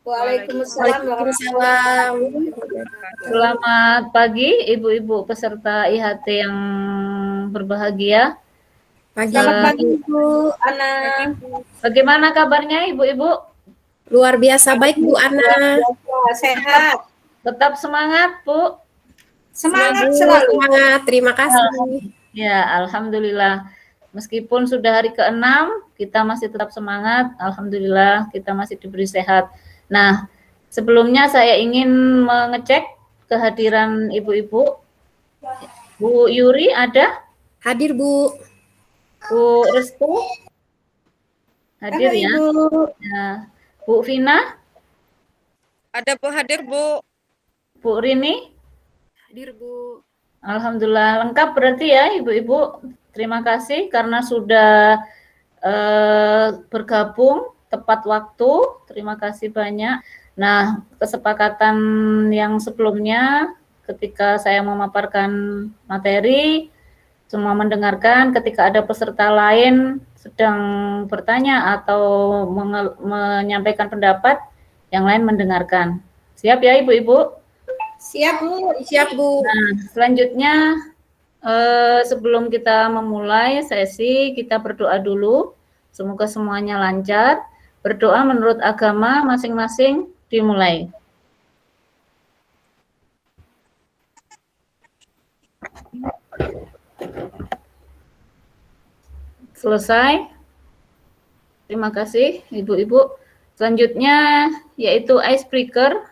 Waalaikumsalam Waalaikumsalam. Selamat pagi ibu-ibu peserta IHT yang berbahagia. Pagi. Selamat pagi Bu Ana. Bagaimana kabarnya ibu-ibu? Luar biasa baik Bu Ana. Sehat. Tetap semangat Bu. Semangat selalu. Semangat, terima kasih. Ya, alhamdulillah. Meskipun sudah hari ke-6, kita masih tetap semangat. Alhamdulillah, kita masih diberi sehat. Nah, sebelumnya saya ingin mengecek kehadiran ibu-ibu. Bu Yuri ada? Hadir Bu. Bu Restu? Hadir Halo, ya. Ibu. Ya. Bu Vina? Ada Bu hadir Bu. Bu Rini? Hadir Bu. Alhamdulillah lengkap berarti ya ibu-ibu. Terima kasih karena sudah bergabung tepat waktu. Terima kasih banyak. Nah, kesepakatan yang sebelumnya ketika saya memaparkan materi, semua mendengarkan. Ketika ada peserta lain sedang bertanya atau menyampaikan pendapat, yang lain mendengarkan. Siap ya ibu-ibu? Siap Bu. Siap Bu. Nah, selanjutnya sebelum kita memulai sesi, kita berdoa dulu. Semoga semuanya lancar. Berdoa menurut agama masing-masing dimulai. Selesai. Terima kasih ibu-ibu. Selanjutnya yaitu icebreaker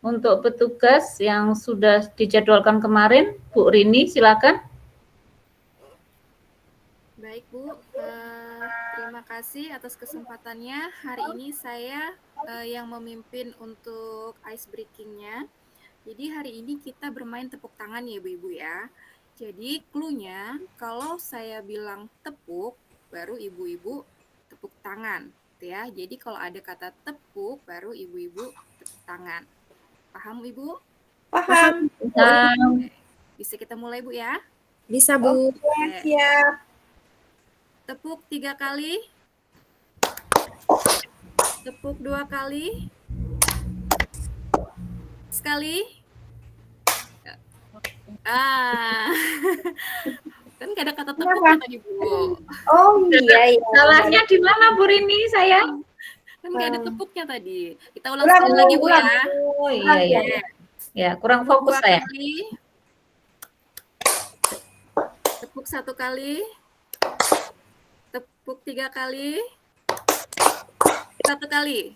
untuk petugas yang sudah dijadwalkan kemarin. Bu Rini, silakan. Baik Bu, terima kasih atas kesempatannya. Hari ini saya yang memimpin untuk ice breaking-nya. Jadi hari ini kita bermain tepuk tangan ya Ibu-ibu ya. Jadi clue-nya kalau saya bilang tepuk, baru ibu-ibu tepuk tangan, gitu ya. Jadi kalau ada kata tepuk, baru ibu-ibu tepuk tangan. Paham Ibu? Paham. Bisa kita mulai Bu ya? Bisa Bu. Siap. Tepuk 3 kali. Tepuk 2 kali. Sekali. Kan gak ada kata tepuk tadi Bu. Oh iya. Salahnya di mana Bu Rini, sayang? Kan gak ada tepuknya tadi. Kita ulang sekali lagi Bu ya. Oh iya. Ya, kurang fokus Tepuk 2 saya. kali. Tepuk 1 kali. Tepuk 3 kali. 1 kali.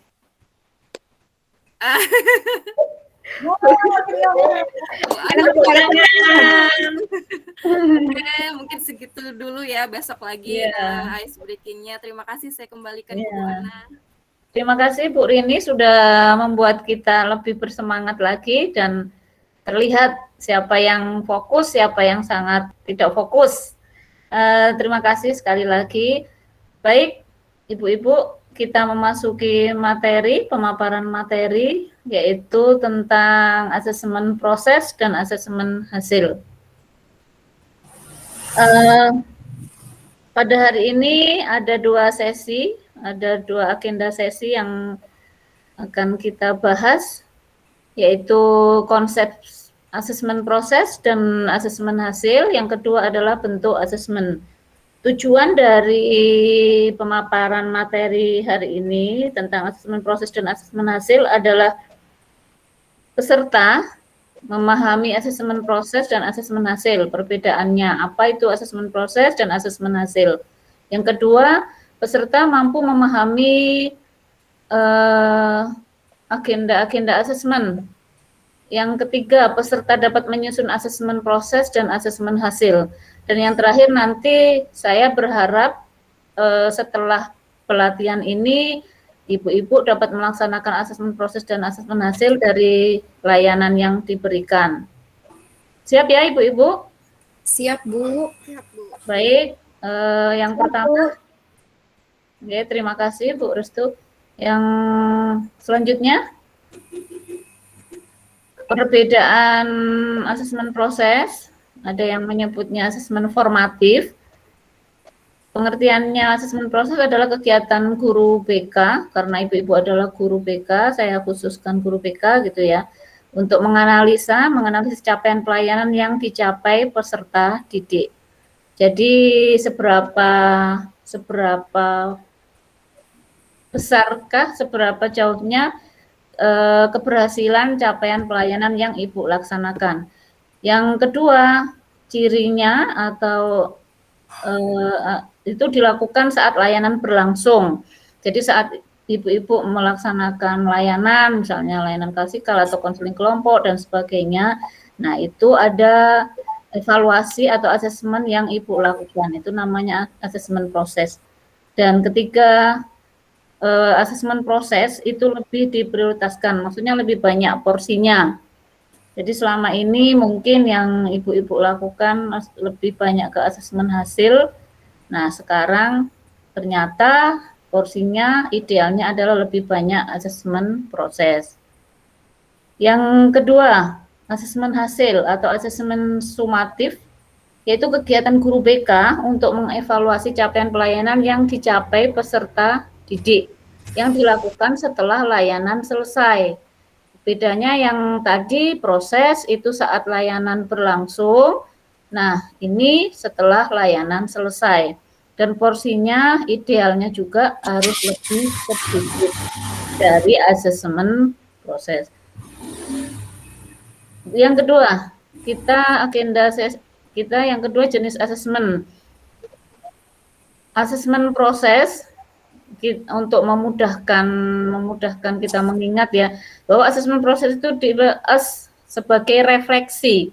Mungkin segitu dulu ya, besok lagi ice breaking-nya. Terima kasih, saya kembalikan ke Bu Ana. Terima kasih Bu Rini sudah membuat kita lebih bersemangat lagi dan terlihat siapa yang fokus, siapa yang sangat tidak fokus. Terima kasih sekali lagi. Baik, ibu-ibu, kita memasuki materi, pemaparan materi, yaitu tentang asesmen proses dan asesmen hasil. Pada hari ini ada 2 sesi, ada 2 agenda sesi yang akan kita bahas, yaitu konsep asesmen proses dan asesmen hasil. Yang kedua adalah bentuk asesmen. Tujuan dari pemaparan materi hari ini tentang asesmen proses dan asesmen hasil adalah peserta memahami asesmen proses dan asesmen hasil. Perbedaannya, apa itu asesmen proses dan asesmen hasil. Yang kedua, peserta mampu memahami agenda-agenda asesmen. Yang ketiga, peserta dapat menyusun asesmen proses dan asesmen hasil. Dan yang terakhir nanti saya berharap setelah pelatihan ini ibu-ibu dapat melaksanakan asesmen proses dan asesmen hasil dari layanan yang diberikan. Siap ya ibu-ibu? Siap Bu. Siap Bu. Baik, yang pertama. Oke, terima kasih Bu Restu. Yang selanjutnya, perbedaan asesmen proses. Ada yang menyebutnya asesmen formatif pengertiannya asesmen proses adalah kegiatan guru BK, karena ibu-ibu adalah guru BK, saya khususkan guru BK gitu ya, untuk menganalisis capaian pelayanan yang dicapai peserta didik. Jadi seberapa besarkah, seberapa jauhnya keberhasilan capaian pelayanan yang Ibu laksanakan. Yang kedua, cirinya atau itu dilakukan saat layanan berlangsung. Jadi saat ibu-ibu melaksanakan layanan, misalnya layanan klasikal atau konseling kelompok dan sebagainya, nah itu ada evaluasi atau asesmen yang Ibu lakukan, itu namanya asesmen proses. Dan ketiga, asesmen proses itu lebih diprioritaskan, maksudnya lebih banyak porsinya. Jadi selama ini mungkin yang ibu-ibu lakukan lebih banyak ke asesmen hasil. Nah sekarang ternyata porsinya idealnya adalah lebih banyak asesmen proses. Yang kedua, asesmen hasil atau asesmen sumatif, yaitu kegiatan guru BK untuk mengevaluasi capaian pelayanan yang dicapai peserta didik yang dilakukan setelah layanan selesai. Bedanya yang tadi proses itu saat layanan berlangsung, nah ini setelah layanan selesai. Dan porsinya idealnya juga harus lebih sedikit dari asesmen proses. Yang kedua, yang kedua jenis asesmen. Asesmen proses untuk memudahkan kita mengingat ya, bahwa asesmen proses itu dibahas sebagai refleksi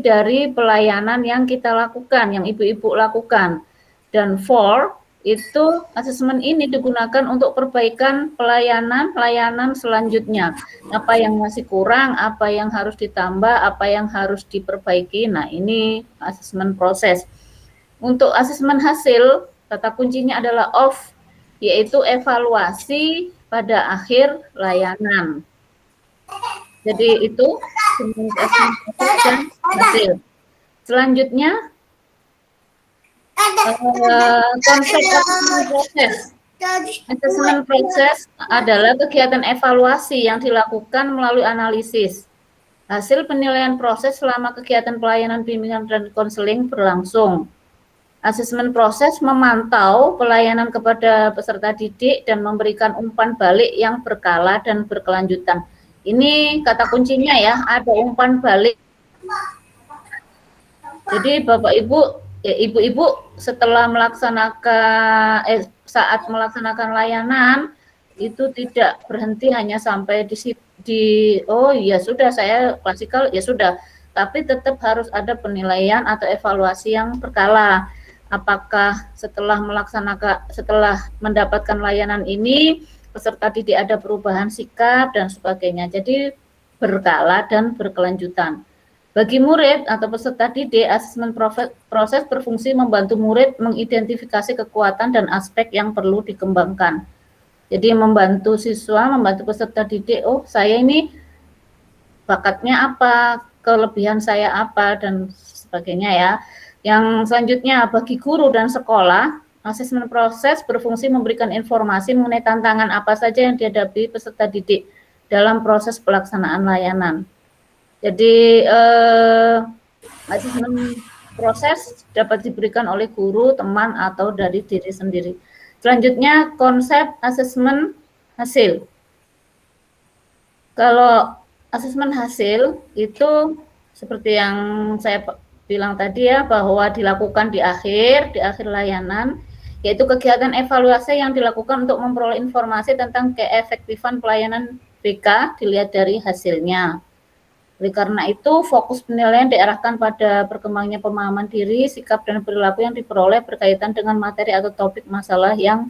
dari pelayanan yang kita lakukan, yang ibu-ibu lakukan. Dan itu asesmen ini digunakan untuk perbaikan pelayanan selanjutnya. Apa yang masih kurang, apa yang harus ditambah, apa yang harus diperbaiki. Nah, ini asesmen proses. Untuk asesmen hasil, kata kuncinya adalah off, yaitu evaluasi pada akhir layanan. Jadi itu asesmen proses dan hasil. Selanjutnya, konsep asesmen proses. Asesmen proses adalah kegiatan evaluasi yang dilakukan melalui analisis. Hasil penilaian proses selama kegiatan pelayanan bimbingan dan konseling berlangsung. Asesmen proses memantau pelayanan kepada peserta didik dan memberikan umpan balik yang berkala dan berkelanjutan. Ini kata kuncinya ya, ada umpan balik. Jadi Bapak Ibu, ibu-ibu setelah saat melaksanakan layanan itu tidak berhenti hanya sampai oh ya sudah saya klasikal ya sudah, tapi tetap harus ada penilaian atau evaluasi yang berkala. Apakah setelah mendapatkan layanan ini peserta didik ada perubahan sikap dan sebagainya. Jadi berkala dan berkelanjutan. Bagi murid atau peserta didik, asesmen proses berfungsi membantu murid mengidentifikasi kekuatan dan aspek yang perlu dikembangkan. Jadi membantu siswa, membantu peserta didik, oh saya ini bakatnya apa, kelebihan saya apa, dan sebagainya ya. Yang selanjutnya, bagi guru dan sekolah, asesmen proses berfungsi memberikan informasi mengenai tantangan apa saja yang dihadapi peserta didik dalam proses pelaksanaan layanan. Jadi asesmen proses dapat diberikan oleh guru, teman, atau dari diri sendiri. Selanjutnya, konsep asesmen hasil. Kalau asesmen hasil itu seperti yang saya bilang tadi ya, bahwa dilakukan di akhir layanan, yaitu kegiatan evaluasi yang dilakukan untuk memperoleh informasi tentang keefektifan pelayanan BK dilihat dari hasilnya. Oleh karena itu, fokus penilaian diarahkan pada berkembangnya pemahaman diri, sikap, dan perilaku yang diperoleh berkaitan dengan materi atau topik masalah yang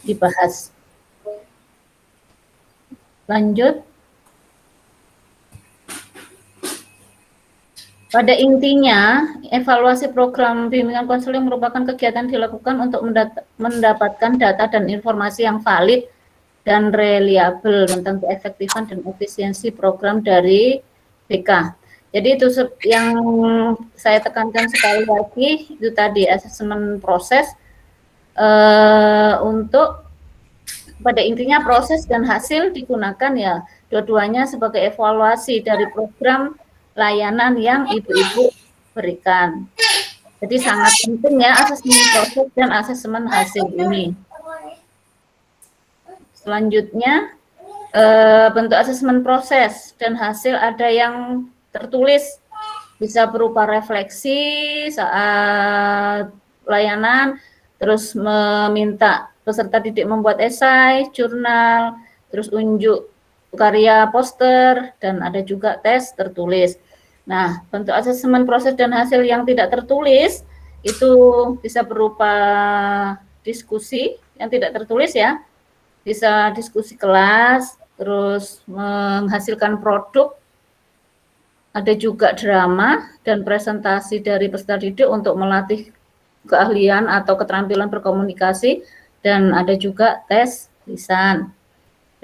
dibahas. Lanjut. Pada intinya, evaluasi program bimbingan konseling merupakan kegiatan dilakukan untuk mendapatkan data dan informasi yang valid dan reliabel tentang keefektifan dan efisiensi program dari BK. Jadi itu yang saya tekankan sekali lagi, itu tadi asesmen proses untuk pada intinya proses dan hasil digunakan ya dua-duanya sebagai evaluasi dari program layanan yang ibu-ibu berikan. Jadi sangat penting ya asesmen proses dan asesmen hasil ini. Selanjutnya bentuk asesmen proses dan hasil ada yang tertulis, bisa berupa refleksi saat layanan, terus meminta peserta didik membuat esai, jurnal, terus unjuk karya poster, dan ada juga tes tertulis. Nah, bentuk asesmen proses dan hasil yang tidak tertulis itu bisa berupa diskusi yang tidak tertulis ya, bisa diskusi kelas, terus menghasilkan produk, ada juga drama dan presentasi dari peserta didik untuk melatih keahlian atau keterampilan berkomunikasi, dan ada juga tes lisan.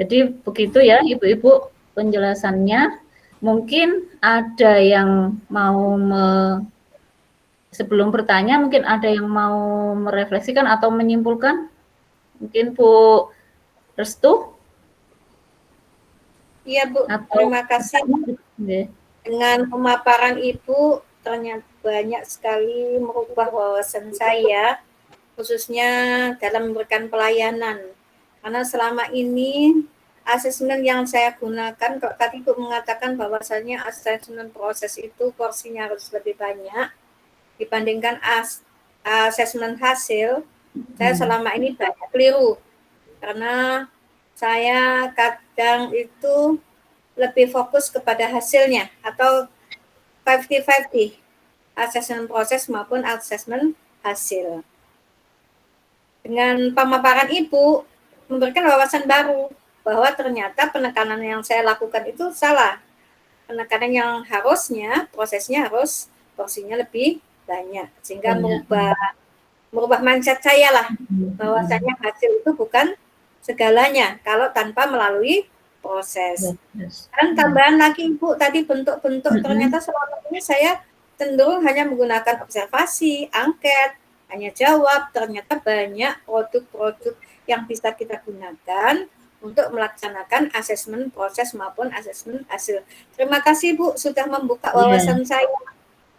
Jadi begitu ya ibu-ibu penjelasannya. Mungkin ada yang mau sebelum bertanya, mungkin ada yang mau merefleksikan atau menyimpulkan. Mungkin Bu Restu? Iya Bu, terima kasih. Dengan pemaparan Ibu, ternyata banyak sekali merubah wawasan saya, khususnya dalam memberikan pelayanan. Karena selama ini asesmen yang saya gunakan, kok tadi Ibu mengatakan bahwasannya asesmen proses itu porsinya harus lebih banyak dibandingkan asesmen hasil. Saya selama ini banyak keliru, karena saya kadang itu lebih fokus kepada hasilnya atau 50-50, asesmen proses maupun asesmen hasil. Dengan pemaparan Ibu memberikan wawasan baru bahwa ternyata penekanan yang saya lakukan itu salah. Penekanan yang harusnya prosesnya harus porsinya lebih banyak, sehingga merubah mindset saya lah, bahwasanya hasil itu bukan segalanya kalau tanpa melalui proses. Dan tambahan lagi Ibu tadi bentuk-bentuk, ternyata selama ini saya cenderung hanya menggunakan observasi, angket, hanya jawab. Ternyata banyak produk-produk yang bisa kita gunakan untuk melaksanakan asesmen proses maupun asesmen hasil. Terima kasih Bu sudah membuka wawasan saya.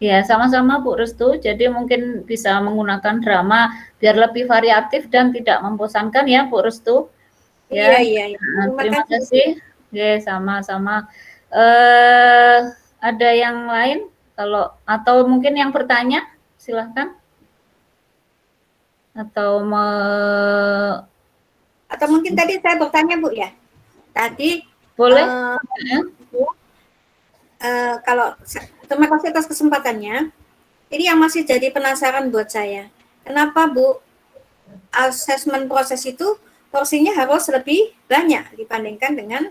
Ya, sama-sama Bu Restu. Jadi mungkin bisa menggunakan drama biar lebih variatif dan tidak membosankan ya Bu Restu. Ya, iya. Terima kasih. Ya, sama-sama. Ada yang lain? Atau mungkin yang bertanya, silahkan. Atau mungkin tadi saya bertanya Bu ya. Tadi boleh. Kalau terima kasih atas kesempatannya. Ini yang masih jadi penasaran buat saya. Kenapa Bu asesmen proses itu porsinya harus lebih banyak dibandingkan dengan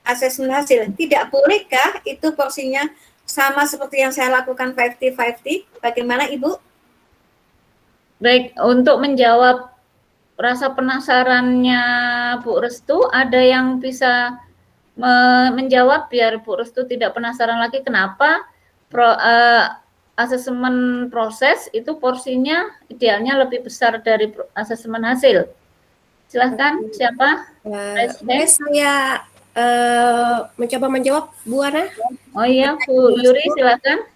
asesmen hasil? Tidak bolehkah itu porsinya sama seperti yang saya lakukan 50-50? Bagaimana Ibu? Baik, untuk menjawab rasa penasarannya Bu Restu, ada yang bisa menjawab biar Bu Restu tidak penasaran lagi kenapa asesmen proses itu porsinya idealnya lebih besar dari asesmen hasil. Silahkan, siapa? Boleh saya mencoba menjawab, Bu Ana? Oh iya, Bu Yuri, silakan.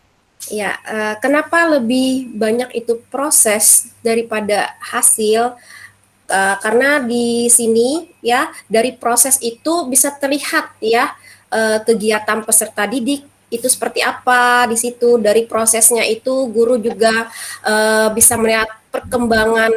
Ya, kenapa lebih banyak itu proses daripada hasil? Karena di sini ya dari proses itu bisa terlihat ya kegiatan peserta didik itu seperti apa di situ. Dari prosesnya itu guru juga bisa melihat perkembangan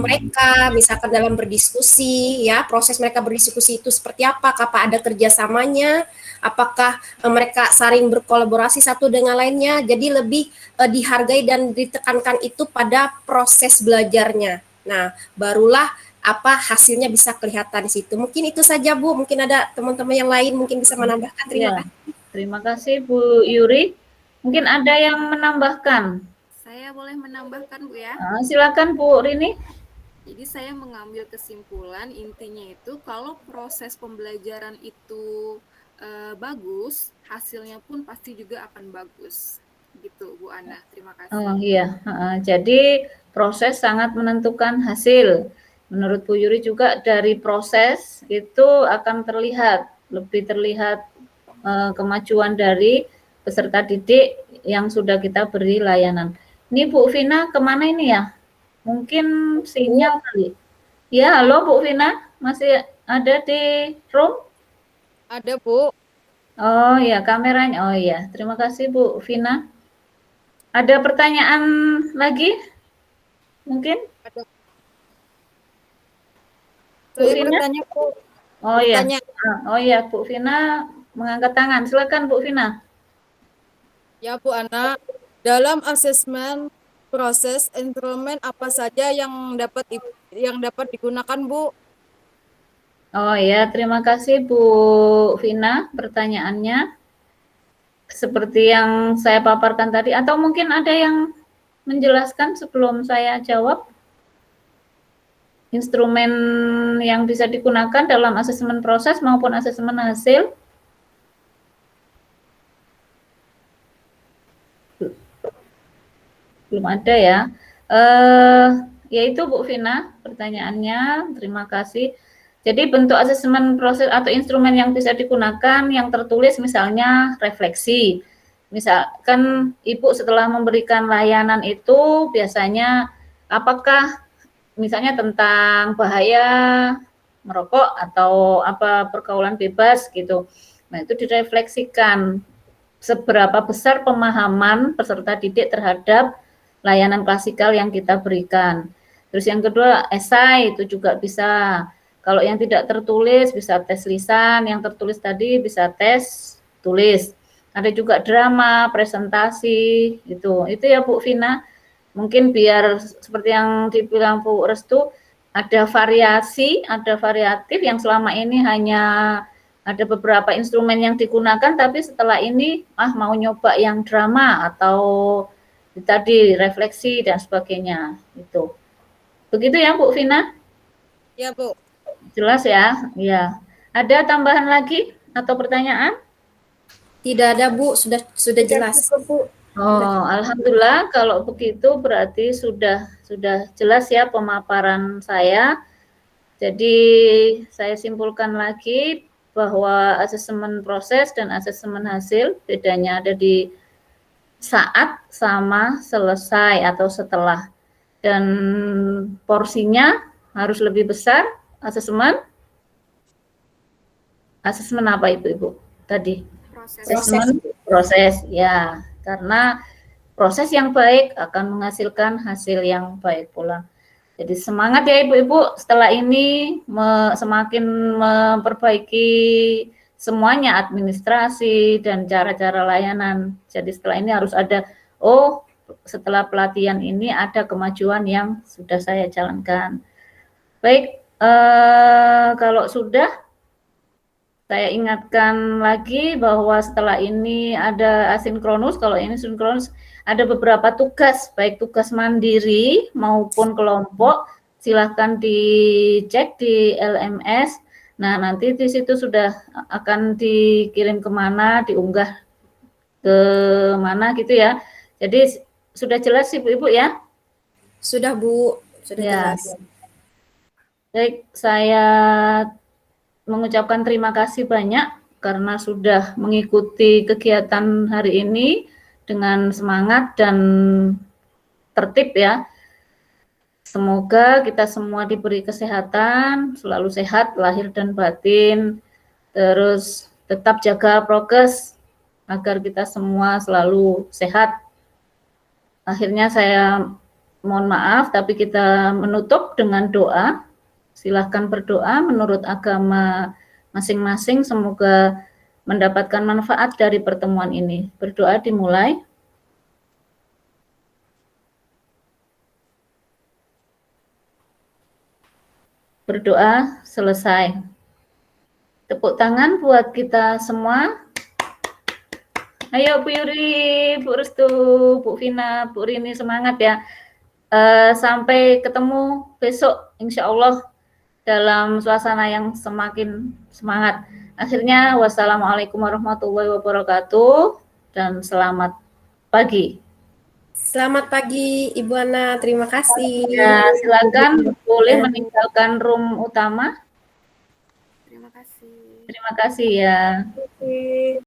mereka, misalkan dalam berdiskusi ya, proses mereka berdiskusi itu seperti apa, kapan ada kerjasamanya, apakah mereka saling berkolaborasi satu dengan lainnya. Jadi lebih dihargai dan ditekankan itu pada proses belajarnya. Nah, barulah apa hasilnya bisa kelihatan di situ. Mungkin itu saja Bu, mungkin ada teman-teman yang lain mungkin bisa menambahkan. Terima kasih. Terima kasih Bu Yuri. Mungkin ada yang menambahkan. Saya boleh menambahkan Bu ya? Silakan Bu Rini. Jadi saya mengambil kesimpulan intinya itu kalau proses pembelajaran itu bagus, hasilnya pun pasti juga akan bagus. Gitu, Bu Ana. Terima kasih. Oh iya, jadi proses sangat menentukan hasil. Menurut Bu Yuri juga dari proses itu akan lebih terlihat kemajuan dari peserta didik yang sudah kita beri layanan. Ini Bu Vina kemana ini ya? Mungkin sinyal kali. Ya, halo Bu Vina, masih ada di room? Ada, Bu. Oh ya, kameranya. Oh iya, terima kasih Bu Vina. Ada pertanyaan lagi? Mungkin? Bu Saya Vina? bertanya, Bu. Oh iya. Bertanya. Oh iya, Bu Vina mengangkat tangan. Silakan Bu Vina. Ya, Bu Ana, dalam asesmen proses enrollment apa saja yang dapat digunakan, Bu? Oh ya, terima kasih Bu Vina pertanyaannya. Seperti yang saya paparkan tadi, atau mungkin ada yang menjelaskan sebelum saya jawab? Instrumen yang bisa digunakan dalam asesmen proses maupun asesmen hasil. Belum ada ya. Yaitu Bu Vina pertanyaannya, terima kasih. Jadi bentuk asesmen proses atau instrumen yang bisa digunakan yang tertulis misalnya refleksi. Misalkan Ibu setelah memberikan layanan itu biasanya apakah misalnya tentang bahaya merokok atau apa pergaulan bebas gitu. Nah, itu direfleksikan seberapa besar pemahaman peserta didik terhadap layanan klasikal yang kita berikan. Terus yang kedua, esai itu juga bisa. Kalau yang tidak tertulis bisa tes lisan, yang tertulis tadi bisa tes tulis. Ada juga drama, presentasi, gitu. Itu ya Bu Vina. Mungkin biar seperti yang dibilang Bu Restu, ada variatif yang selama ini hanya ada beberapa instrumen yang digunakan, tapi setelah ini mau nyoba yang drama atau tadi refleksi dan sebagainya. Itu. Begitu ya Bu Vina? Ya, Bu. Jelas ya? Ya. Ada tambahan lagi atau pertanyaan? Tidak ada Bu, sudah jelas. Oh, alhamdulillah kalau begitu berarti sudah jelas ya pemaparan saya. Jadi saya simpulkan lagi bahwa asesmen proses dan asesmen hasil bedanya ada di saat sama selesai atau setelah. Dan porsinya harus lebih besar asesmen apa Ibu tadi? Proses ya. Karena proses yang baik akan menghasilkan hasil yang baik pula. Jadi semangat ya Ibu-Ibu, setelah ini semakin memperbaiki semuanya, administrasi dan cara-cara layanan. Jadi setelah ini harus ada, setelah pelatihan ini ada kemajuan yang sudah saya jalankan. Baik, kalau sudah, saya ingatkan lagi bahwa setelah ini ada asinkronus, kalau ini sinkronus ada beberapa tugas, baik tugas mandiri maupun kelompok, silahkan dicek di LMS. Nah, nanti di situ sudah akan dikirim kemana, diunggah ke mana gitu ya. Jadi sudah jelas Ibu-Ibu ya? Sudah Bu, sudah ya. jelas. Baik, saya mengucapkan terima kasih banyak karena sudah mengikuti kegiatan hari ini dengan semangat dan tertib ya. Semoga kita semua diberi kesehatan, selalu sehat lahir dan batin, terus tetap jaga prokes agar kita semua selalu sehat. Akhirnya saya mohon maaf, tapi kita menutup dengan doa. Silahkan berdoa menurut agama masing-masing, semoga mendapatkan manfaat dari pertemuan ini. Berdoa dimulai. Berdoa selesai. Tepuk tangan buat kita semua. Ayo Bu Yuri, Bu Restu, Bu Vina, Bu Rini, semangat ya. Sampai ketemu besok insya Allah dalam suasana yang semakin semangat. Akhirnya wassalamualaikum warahmatullahi wabarakatuh dan selamat pagi. Selamat pagi Ibu Ana, terima kasih. Ya, silakan boleh meninggalkan room utama. Terima kasih. Terima kasih ya. Oke.